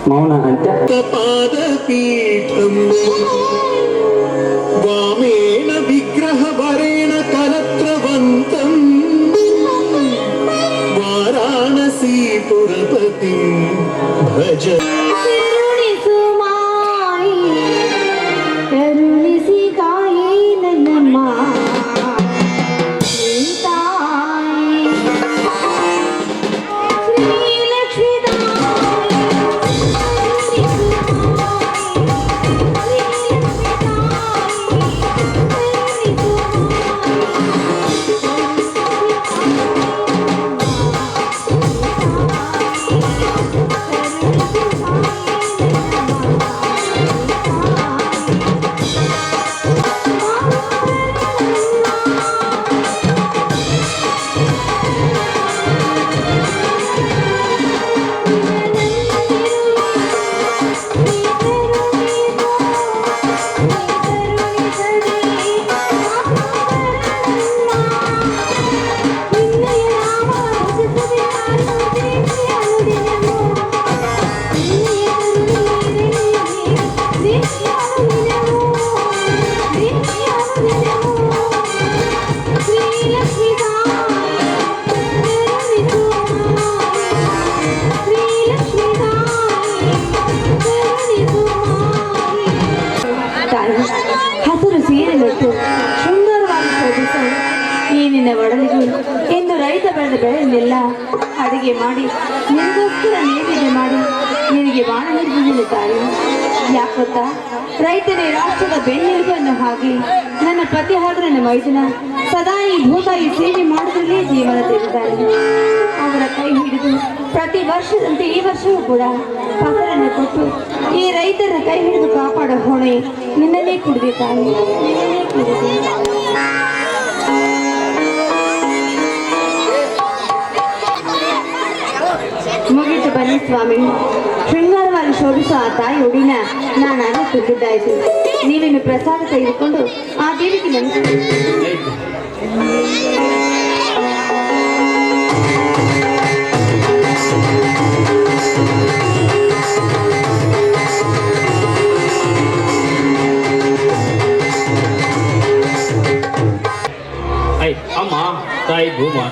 ಮೌನ ಅಂತ್ಯ. ಪಾದಪೀಠಂ ವಾಮೇನ ವಿಗ್ರಹ ವರೇಣ ಕಲತ್ರವಂತಂ ವಾರಾಣಸಿ ಪುರಪತಿ ಭಜ. ಹಸಿರು ಸೀರೆ ಬಿಟ್ಟು ಸುಂದರವಾಗಿ ಶೋಭಿಸು ಈ ನಿನ್ನ ಒಡಲಿಗೆ ಎಂದು ರೈತ ಬೆಳೆದ ಬೆಳೆಯನ್ನೆಲ್ಲ ಅಡಿಗೆ ಮಾಡಿ ನಿನಗೋಸ್ಕರ ನೈವೇದ್ಯ ಮಾಡಿ ನಿನಗೆ ಬಾಣ ಹಿಡಿದಿದ್ದೀನಿ ತಾಯಿ. ಯಾಕೊತ್ತಾ ರೈತನೇ ರಾಷ್ಟ್ರದ ಬೆನ್ನೆಲುಬು ಅನ್ನೋ ಹಾಗೆ ನನ್ನ ಪತಿ ಹಾಗೂ ನನ್ನ ಮೈದುನ ಸದಾ ಈ ಭೂತಾಯಿ ಸೇವೆ ಮಾಡೋದ್ರಲ್ಲೇ ಜೀವನ ತೆಗೆದಾರೆ. ಅವರ ಕೈ ಹಿಡಿದು ಪ್ರತಿ ವರ್ಷದಂತೆ ಈ ವರ್ಷವೂ ಕೂಡ ಫಸಲನ್ನು ಕೊಟ್ಟು ಈ ರೈತರ ಕೈ ಹಿಡಿದು ಕಾಪಾಡೋ ಹೊಣೆ ನಿನ್ನನ್ನೇ ಕುಡಿದೆ ತಾಯಿ, ನಿನ್ನನ್ನೇ ಕುಡಿದೆ. ಮುಗಿತು ಬನ್ನಿ ಸ್ವಾಮಿ. ಶೃಂಗಾರವಾಗಿ ಶೋಭಿಸುವ ಆ ತಾಯಿ ಉಡಿನ ನಾನು ಅದೇ ತುಂಬಿದ್ದಾಯಿತು. ನೀವೇನು ಪ್ರಸಾದ ತೆಗೆದುಕೊಂಡು ಆ ದೇವಿಗೆ ನಮಸ್ಕಾರ. ಅಮ್ಮ ತಾಯಿ ಭೂಮಾ,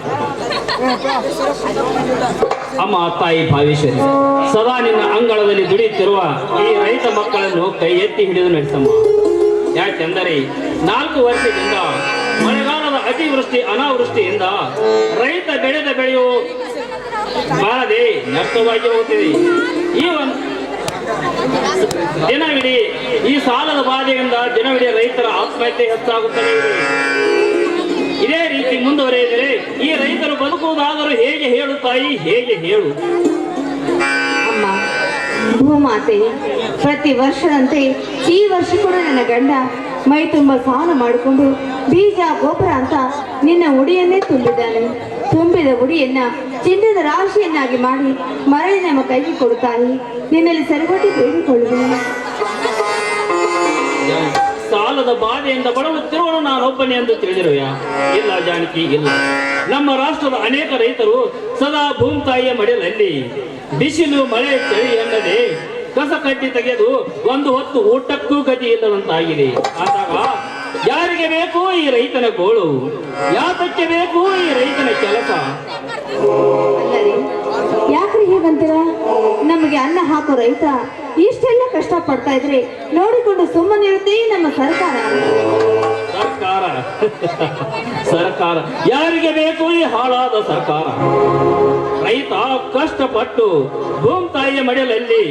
ಅಮ್ಮ ತಾಯಿ ಭಾವೇಶ್ವರಿ, ಸದಾ ನಿನ್ನ ಅಂಗಳದಲ್ಲಿ ದುಡಿಯುತ್ತಿರುವ ಈ ರೈತ ಮಕ್ಕಳನ್ನು ಕೈ ಎತ್ತಿ ಹಿಡಿದು ನಡೆಸಮ್ಮ. ಯಾಕೆಂದರೆ 4 ವರ್ಷದಿಂದ ಮಳೆಗಾಲದ ಅತಿವೃಷ್ಟಿ ಅನಾವೃಷ್ಟಿಯಿಂದ ರೈತ ಬೆಳೆದ ಬೆಳೆಯು ಬಾರದೆ ನಷ್ಟವಾಗಿ ಹೋಗುತ್ತಿದೆ. ಈ ದಿನವಿಡೀ ಈ ಸಾಲದ ಬಾಧೆಯಿಂದ ದಿನವಿಡೀ ರೈತರ ಆತ್ಮಹತ್ಯೆ ಹೆಚ್ಚಾಗುತ್ತಲೇ ಇದೆ. ಇದೇ ರೀತಿ ಮುಂದುವರೆಯಿದರೆ ಈ ರೈತರು ಬದುಕುವುದಾದರೂ ಹೇಗೆ ಹೇಳು ತಾಯಿ, ಹೇಗೆ ಹೇಳು? ಅಮ್ಮ ಭೂಮಾತೆ, ಪ್ರತಿ ವರ್ಷದಂತೆ ಈ ವರ್ಷ ಕೂಡ ನನ್ನ ಗಂಡ ಮೈ ತುಂಬ ಸಾಲ ಮಾಡಿಕೊಂಡು ಬೀಜ ಗೊಬ್ಬರ ಅಂತ ನಿನ್ನ ಉಡಿಯನ್ನೇ ತುಂಬಿದ್ದಾನೆ. ತುಂಬಿದ ಉಡಿಯನ್ನ ಚಿನ್ನದ ರಾಶಿಯನ್ನಾಗಿ ಮಾಡಿ ಮರಳಿ ನಮ್ಮ ಕೈಗೆ ಕೊಡುತ್ತಾಯಿ. ನಿನ್ನಲ್ಲಿ ಸರಿಪಟ್ಟು ಬೇಡಿಕೊಳ್ಳುವೆ. ಸಾಲದ ಬಾಧೆಯಿಂದ ಬಳಲುತ್ತಿರುವನು ನಾನೊಬ್ಬನೇ ಎಂದು ತಿಳಿದಿರುವೆಯ? ಇಲ್ಲ ಜಾನಕಿ, ಇಲ್ಲ. ನಮ್ಮ ರಾಷ್ಟ್ರದ ಅನೇಕ ರೈತರು ಸದಾ ಭೂಮಿತಾಯಿಯ ಮಡಿಲಲ್ಲಿ ಬಿಸಿಲು ಮಳೆ ಚಳಿ ಎನ್ನದೆ ಕಸ ಕಟ್ಟಿ ತೆಗೆದು ಒಂದು ಹೊತ್ತು ಊಟಕ್ಕೂ ಗತಿ ಇಲ್ಲದಂತಾಗಿದೆ. ಆದಾಗ ಯಾರಿಗೆ ಬೇಕು ಈ ರೈತನ ಗೋಳು? ಯಾತಕ್ಕೆ ಬೇಕು ಈ ರೈತನ ಕೆಲಸ? ಯಾಕ್ರಿ ಹೀಗಂತೀರ? ನಮಗೆ ಅನ್ನ ಹಾಕೋ ರೈತ ಇಷ್ಟೆಲ್ಲ ಕಷ್ಟ ಪಡ್ತಾ ಇದ್ರೆ ನೋಡಿಕೊಂಡು ಸುಮ್ಮನಿರುತ್ತೆ ನಮ್ಮ ಸರ್ಕಾರ. ಸರ್ಕಾರ ಸರ್ಕಾರ ಯಾರಿಗೆ ಬೇಕು ಈ ಹಾಳಾದ ಸರ್ಕಾರ? ರೈತ ಕಷ್ಟಪಟ್ಟು ಭೂಮಿತಾಯಿಯ ಮಡಿಲಲ್ಲಿ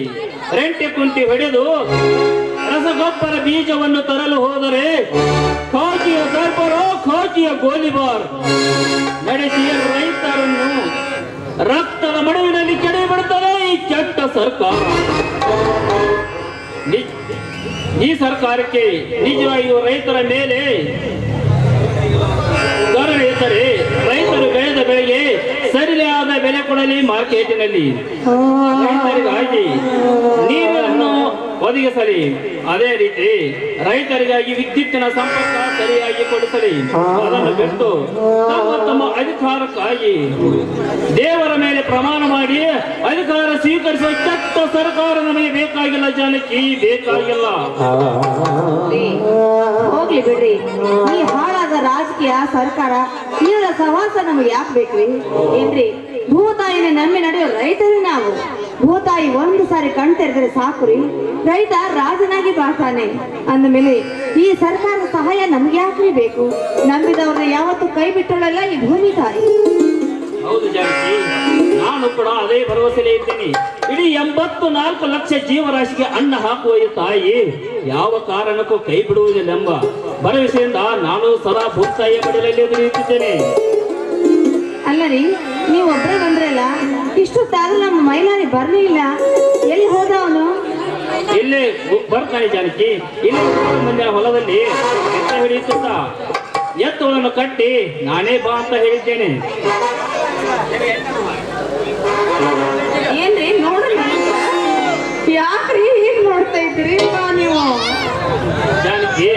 ರೆಂಟೆ ಕುಂಟಿ ಹೊಡೆದು ರಸಗೊಬ್ಬರ ಬೀಜವನ್ನು ತರಲು ಹೋದರೆ ಖಾಕಿಯ ದರ್ಬಾರೋ ಖಾಕಿಯ ಗೋಲಿಬಾರ್ ನಡೆಸಿ ರೈತರನ್ನು ರಕ್ತದ ಮಡುವಿನಲ್ಲಿ ಕೆಡೆ ಬಿಡುತ್ತದೆ ಈ ಕೆಟ್ಟ ಸರ್ಕಾರ. ಈ ಸರ್ಕಾರಕ್ಕೆ ನಿಜವಾಗಿಯೂ ರೈತರ ಮೇಲೆ ಕರುಣೆ ಇದ್ದರೆ ರೈತರು ಬೆಳೆದ ಬೆಳೆಗೆ ಸರಿಯಾದ ಬೆಲೆ ಕೊಡಲಿ ಮಾರ್ಕೆಟಿನಲ್ಲಿ. ರೈತರಿಗಾಗಿ ನೀರನ್ನು ಒದಗಿಸಲಿ. ಅದೇ ರೀತಿ ರೈತರಿಗಾಗಿ ವಿದ್ಯುತ್ತಿನ ಸಂಪರ್ಕ ಸರಿಯಾಗಿ ಕೊಡಿಸಲಿ. ಅದನ್ನು ಬಿಟ್ಟು ತಮ್ಮ ತಮ್ಮ ಅಧಿಕಾರಕ್ಕಾಗಿ ದೇವರ ಮೇಲೆ ಪ್ರಮಾಣ ಮಾಡಿ ಅಧಿಕಾರ ಸ್ವೀಕರಿಸುವ ಕೆಟ್ಟ ಸರ್ಕಾರ ನಮಗೆ ಬೇಕಾಗಿಲ್ಲ ಜಾನಕಿ, ಬೇಕಾಗಿಲ್ಲ. ಹೋಗ್ಲಿ ಬಿಡ್ರಿ, ಈ ಹಾಳಾದ ರಾಜಕೀಯ ಸರ್ಕಾರ ಇವರ ಸವಾಸ ನಮಗೆ ಯಾಕೆ ಬೇಕ್ರಿ? ಏನ್ರಿ, ಭೂತಾಯಿನ ನಂಬಿ ನಡೆಯೋ ರೈತರು ನಾವು. ಭೂತಾಯಿ ಒಂದು ಸಾರಿ ಕಣ್ ತೆರೆದ್ರೆ ಸಾಕುರಿ, ರೈತ ರಾಜನಾಗಿ ಬಾಳ್ತಾನೆ. ಅಂದಮೇಲೆ ಈ ಸರ್ಕಾರದ ಸಹಾಯ ನಮ್ಗೆ ಯಾಕ್ರಿ ಬೇಕು? ನಂಬಿದವ್ರನ್ನ ಯಾವತ್ತೂ ಕೈ ಬಿಟ್ಟಳಲ್ಲ ಈ ಭೂಮಿ ತಾಯಿ. ಹೌದು ಜಾನಕಿ, ನಾನು ಕೂಡ ಅದೇ ಭರವಸೆಯಲ್ಲೇ ಇದ್ದೇನೆ. ಇಡೀ 84 ಲಕ್ಷ ಜೀವರಾಶಿಗೆ ಅನ್ನ ಹಾಕುವ ಈ ತಾಯಿ ಯಾವ ಕಾರಣಕ್ಕೂ ಕೈ ಬಿಡುವುದಿಲ್ಲೆಂಬ ಭರವಸೆಯಿಂದ ನಾನು ಸದಾ ಭೂತಾಯಿಯ ಮಡಿಲಲ್ಲಿ ಎದುರಿಯುತ್ತಿದ್ದೇನೆ. ಅಲ್ಲ ರೀ, ನೀವು ಒಬ್ಬರೇ ಬಂದ್ರಲ್ಲ, ಇಷ್ಟೊತ್ತಾದ್ರೂ ನಮ್ಮ ಮೈಲಾರಿ ಬರ್ಲಿಲ್ಲ. ಎಲ್ಲಿ ಹೋದ ಅವನು? ಇಲ್ಲೇ ಬರ್ತಾನೆ ಜಾನಕಿ. ಇಲ್ಲಿ ಮಂದಿರ ಹೊಲದಲ್ಲಿ ಎತ್ತ ಹಿಡಿಯುತ್ತ ಎತ್ತುಗಳನ್ನು ಕಟ್ಟಿ ನಾನೇ ಬಾ ಅಂತ ಹೇಳಿದ್ದೇನೆ. ಏನ್ರಿ ನೋಡ್ರಿ, ಯಾಕ್ರಿ ಹೀಗ್ ನೋಡ್ತಾ ಇದ್ರಿ ಬಾ ನೀವು? ಜಾನಕಿ,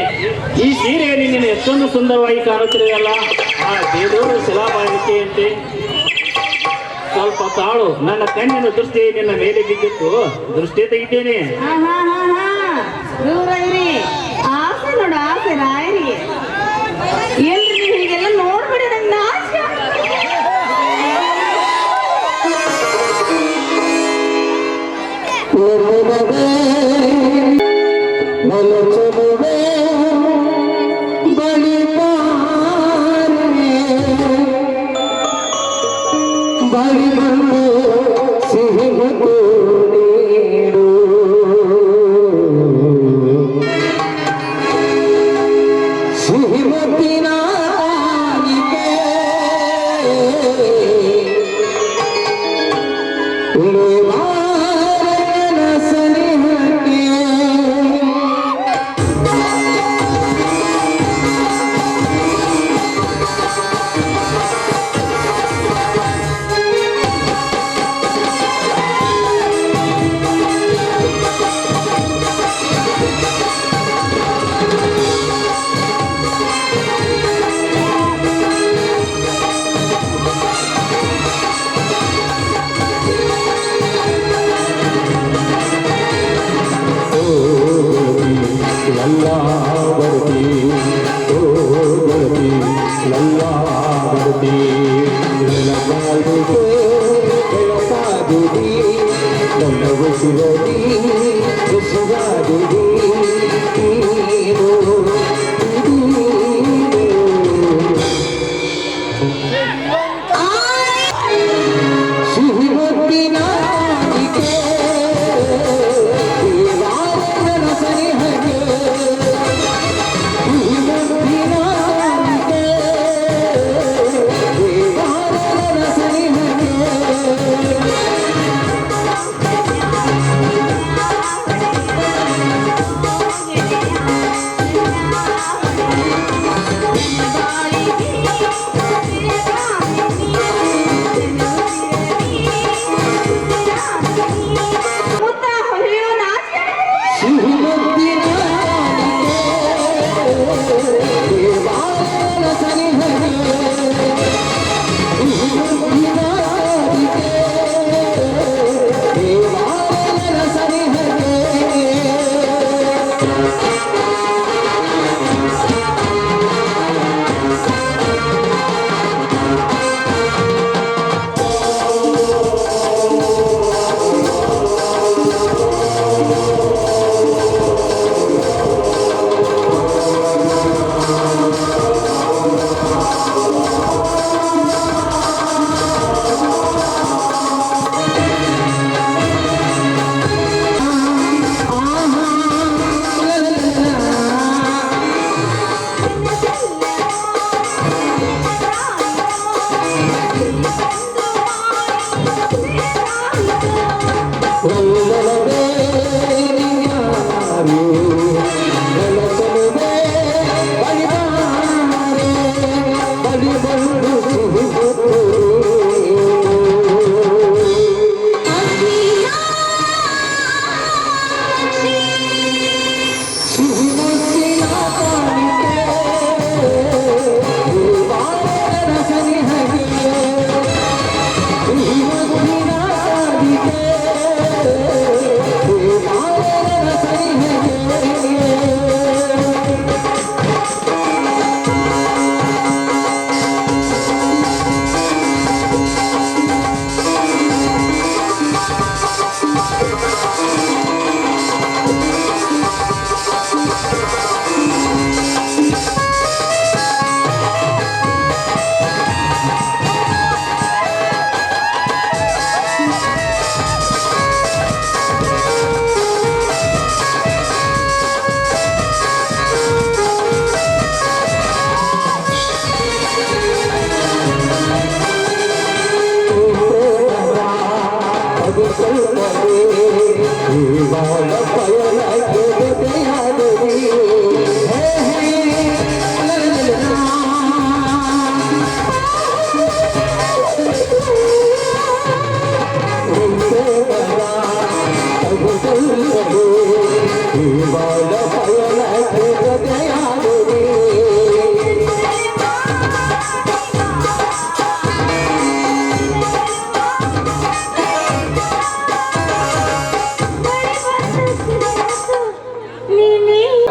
ಈ ಸೀರೆಯಲ್ಲಿ ನೀನು ಎಷ್ಟೊಂದು ಸುಂದರವಾಗಿ ಕಾಣುತ್ತಿರುವಲ್ಲ, ಆ ಬೇಲೂರು ಶಿಲಾಬಾಲಿಕೆ ಅಂತೆ. ಸ್ವಲ್ಪ ತಾಳು, ನನ್ನ ಕಣ್ಣಿನ ದೃಷ್ಟಿ ನಿನ್ನ ಮೇಲೆ ಬಿದ್ದಿತ್ತು, ದೃಷ್ಟಿ ತೆಗಿದ್ದೇನೆ. ದೂರ ಇರಿ, ಆಸೆ ನೋಡು ಆಸೆ ರಾಯರಿಗೆ. ಏನ್ರಿ ನೀವು ಹೀಗೆಲ್ಲ ನೋಡ್ಬಿಡಿ, ನಂಗೆ ಆಸೆ. ಬಳಿ ಬಂದು ಸಿಹಿ ನೀಡು, ಸಿಹಿ ಮುತ್ತಿನ ಅದು ಸ್ವಲ್ಪವೇ ಇವಾಗ ಪಯಣಕ್ಕೆ ಜೊತೆಯಾದರೆ ಹೇ ಹೇ ಲಲಲಲಾ. ಇವಾಗ ಪಯಣಕ್ಕೆ ಜೊತೆಯಾದರೆ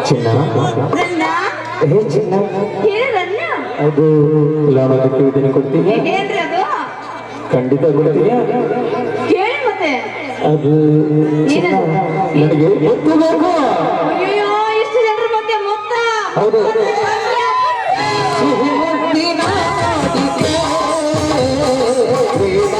ಚಿನ್ನ ರನ್ನ ಹೇ ಚಿನ್ನ ಏ ರನ್ನ ಅದು ಲಾಭಕ್ಕೆ ಇದನ್ನು ಕೊಡ್ತೀನಿ ಏನ್ರಿ ಅದು ಖಂಡಿತ ಕೊಡ್ತೀನಿ ಕೇಳಿ ಮತ್ತೆ ಅದು ಚಿನ್ನ ನನಗೆ ಗೊತ್ತು ಬೇಕು ಅಯ್ಯೋ ಇಷ್ಟು ಜನರ ಮಧ್ಯೆ ಮೊತ್ತ ಹೌದು ಸಿಹಿ ಮುತ್ತಿನ ಪ್ರೇಮ